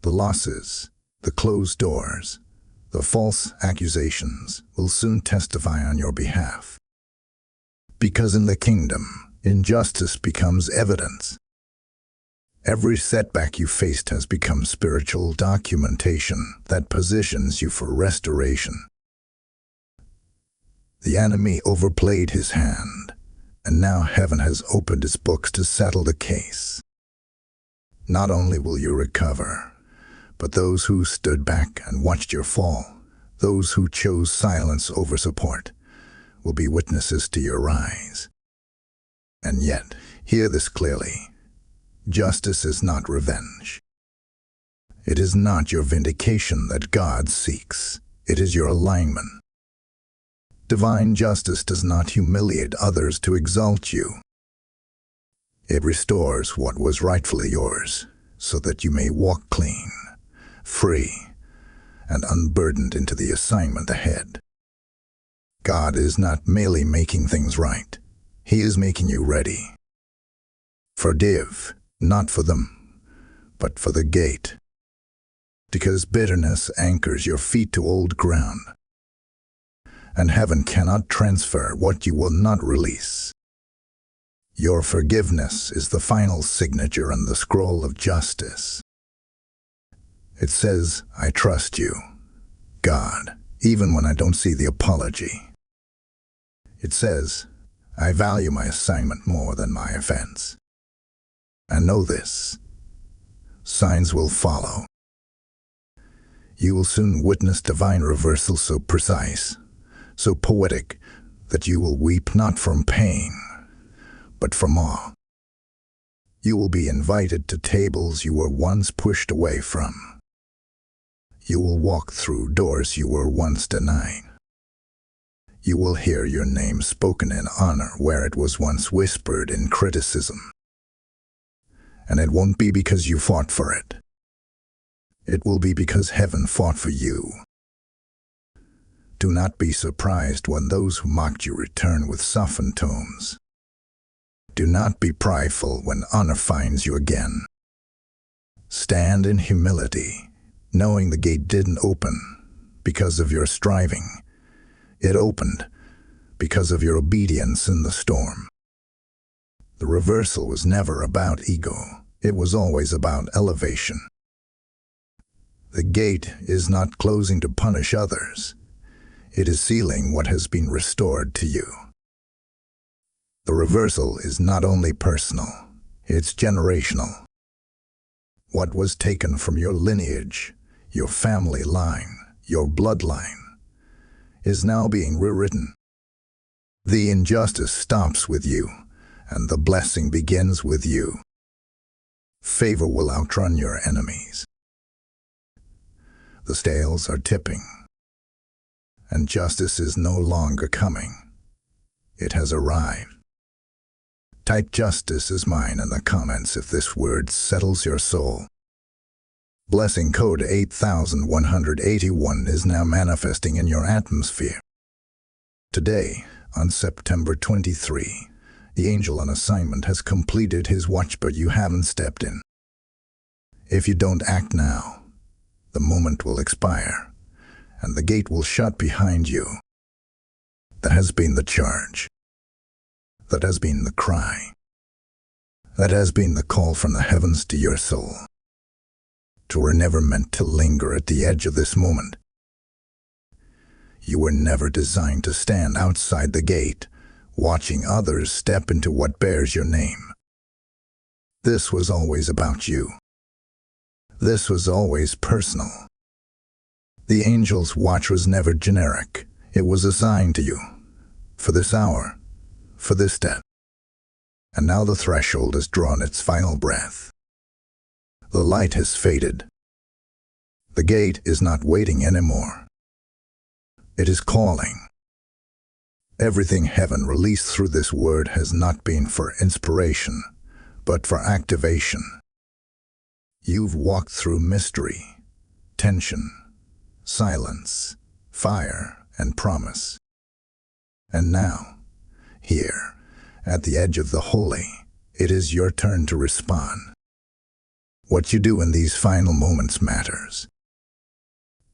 A: the losses, the closed doors, the false accusations will soon testify on your behalf. Because in the kingdom, injustice becomes evidence. Every setback you faced has become spiritual documentation that positions you for restoration. The enemy overplayed his hand, and now heaven has opened its books to settle the case. Not only will you recover, but those who stood back and watched your fall, Those who chose silence over support will be witnesses to your rise. And yet, hear this clearly. Justice is not revenge. It is not your vindication that God seeks. It is your alignment. Divine justice does not humiliate others to exalt you. It restores what was rightfully yours, so that you may walk clean, free, and unburdened into the assignment ahead. God is not merely making things right. He is making you ready. Forgive, not for them, but for the gate. Because bitterness anchors your feet to old ground, and heaven cannot transfer what you will not release. Your forgiveness is the final signature on the scroll of justice. It says, I trust you, God, even when I don't see the apology. It says, I value my assignment more than my offense. And know this, signs will follow. You will soon witness divine reversal so precise, so poetic, that you will weep not from pain, but from awe. You will be invited to tables you were once pushed away from. You will walk through doors you were once denied. You will hear your name spoken in honor where it was once whispered in criticism. And it won't be because you fought for it. It will be because heaven fought for you. Do not be surprised when those who mocked you return with softened tones. Do not be prideful when honor finds you again. Stand in humility, knowing the gate didn't open because of your striving. It opened because of your obedience in the storm. The reversal was never about ego. It was always about elevation. The gate is not closing to punish others. It is sealing what has been restored to you. The reversal is not only personal, it's generational. What was taken from your lineage, your family line, your bloodline, is now being rewritten. The injustice stops with you, and the blessing begins with you. Favor will outrun your enemies. The scales are tipping, and justice is no longer coming. It has arrived. Type justice is mine in the comments if this word settles your soul. Blessing code 8181 is now manifesting in your atmosphere. Today, on September 23, the angel on assignment has completed his watch, but you haven't stepped in. If you don't act now, the moment will expire, and the gate will shut behind you. That has been the charge. That has been the cry. That has been the call from the heavens to your soul. You were never meant to linger at the edge of this moment. You were never designed to stand outside the gate, watching others step into what bears your name. This was always about you. This was always personal. The angel's watch was never generic. It was assigned to you, for this hour, for this step. And now the threshold has drawn its final breath. The light has faded. The gate is not waiting anymore. It is calling. Everything heaven released through this word has not been for inspiration, but for activation. You've walked through mystery, tension, silence, fire, and promise. And now, here, at the edge of the holy, it is your turn to respond. What you do in these final moments matters.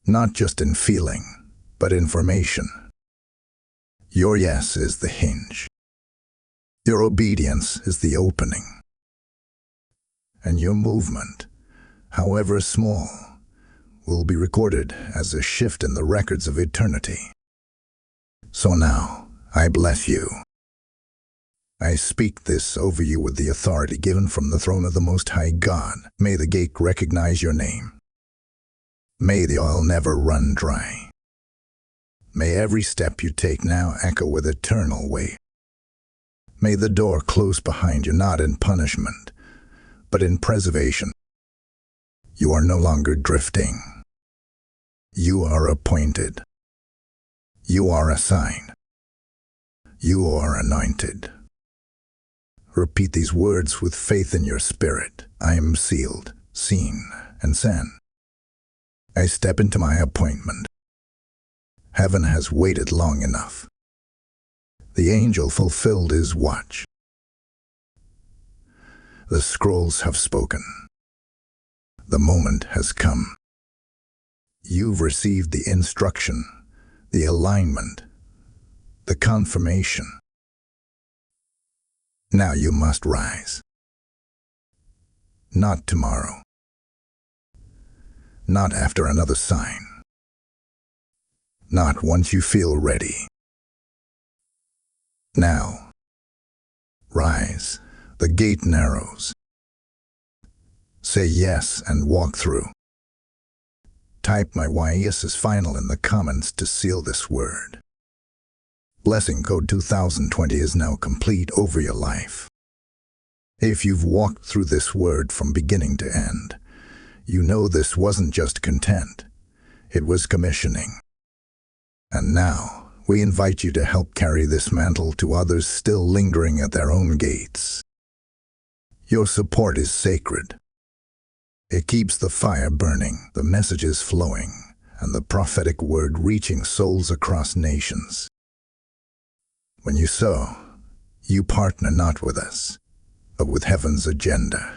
A: Not just in feeling, but in formation. Your yes is the hinge. Your obedience is the opening. And your movement, however small, will be recorded as a shift in the records of eternity. So now, I bless you. I speak this over you with the authority given from the throne of the Most High God. May the gate recognize your name. May the oil never run dry. May every step you take now echo with eternal weight. May the door close behind you not in punishment, but in preservation. You are no longer drifting. You are appointed. You are assigned. You are anointed. Repeat these words with faith in your spirit. I am sealed, seen, and sent. I step into my appointment. Heaven has waited long enough. The angel fulfilled his watch. The scrolls have spoken. The moment has come. You've received the instruction, the alignment, the confirmation. Now you must rise. Not tomorrow. Not after another sign. Not once you feel ready. Now. Rise. The gate narrows. Say yes and walk through. Type my yes is final in the comments to seal this word. Blessing code 2020 is now complete over your life. If you've walked through this word from beginning to end, you know this wasn't just content, it was commissioning. And now, we invite you to help carry this mantle to others still lingering at their own gates. Your support is sacred. It keeps the fire burning, the messages flowing, and the prophetic word reaching souls across nations. When you sow, you partner not with us, but with heaven's agenda.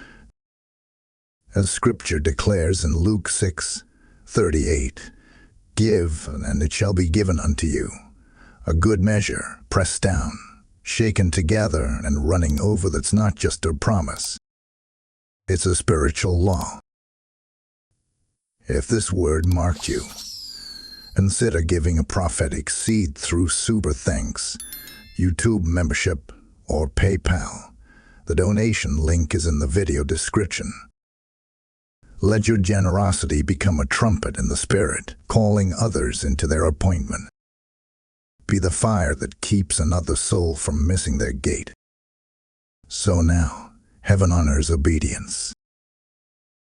A: As Scripture declares in Luke 6:38, give, and it shall be given unto you, a good measure, pressed down, shaken together, and running over. That's not just a promise. It's a spiritual law. If this word marked you, consider giving a prophetic seed through Super Thanks, YouTube membership, or PayPal. The donation link is in the video description. Let your generosity become a trumpet in the Spirit, calling others into their appointment. Be the fire that keeps another soul from missing their gate. So now, heaven honors obedience.